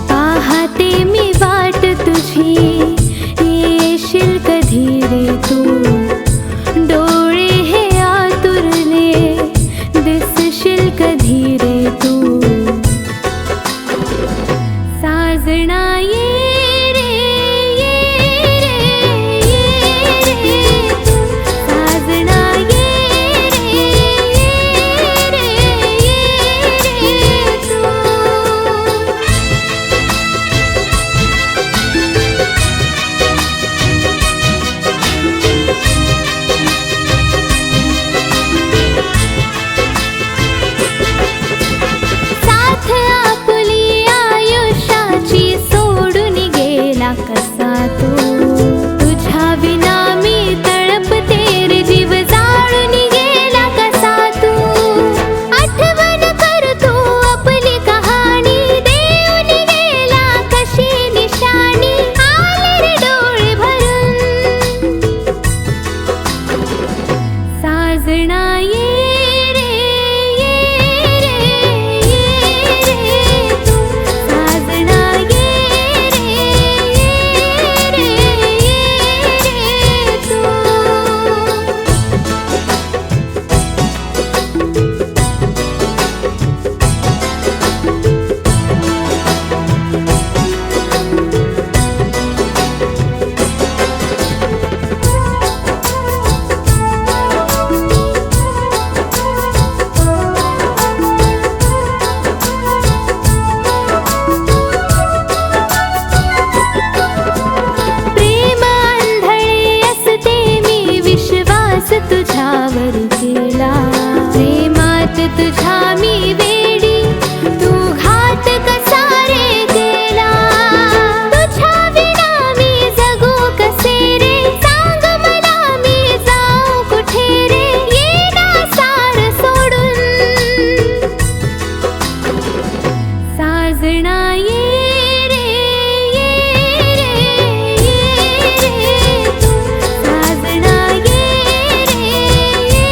पाहते मी वाट तुझी, येशील कधी रे तू, डोळे हे आतुरले, दिसशील कधी रे तू, साजना ये रे, ये रे, ये रे तू, साजना ये रे, ये रे, ये रे तू. साथ आपुली आयुष्याची सोडून गेला कसा तू, तुझ्या विना मी तळपते रे, जीव जाळून गेला कसा तू. आठवण कर तू आपली कहाणी, देऊन गेला कशी निशाणी, आले रे डोळे भरून, साजना ये रे, ये रे, ये रे तू, साजना ये रे, ये रे, ये रे तू. प्रेम आंधळे असते मी विश्वास तुझ्यावर केला, प्रेमात तुझ्या मी वेडी, तू घात कसा रे केला. तुझ्या विना मी जगू कसे रे, सांग मला मी जाऊ कुठे रे, येना सार सोडून, साजना ये रे, ये रे, ये रे तू, साजना ये रे, ये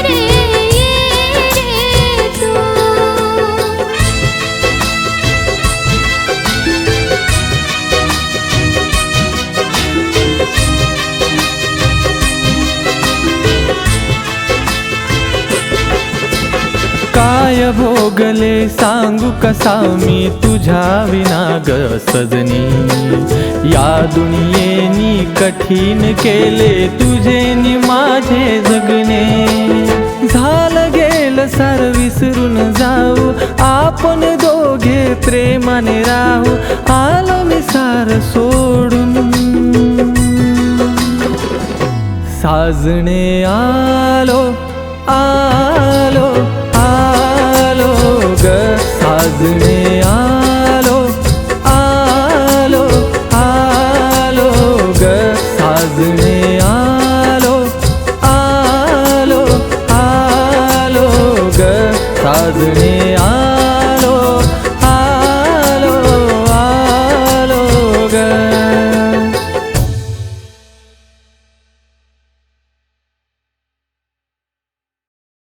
रे, ये रे तू. काय भोगले सांगू कसा मी तुझ्या विना ग सजनी, या दुनियेनी कठीण केले तुझे नि माझे जगणे. झालं गेलं सार विसरून जाऊ, आपण दोघे प्रेमाने राहू, आलो मी सार सोडून, साजणे आलो, आलो, आलो ग, साजणे आलो, आलो, आलो ग, साजणे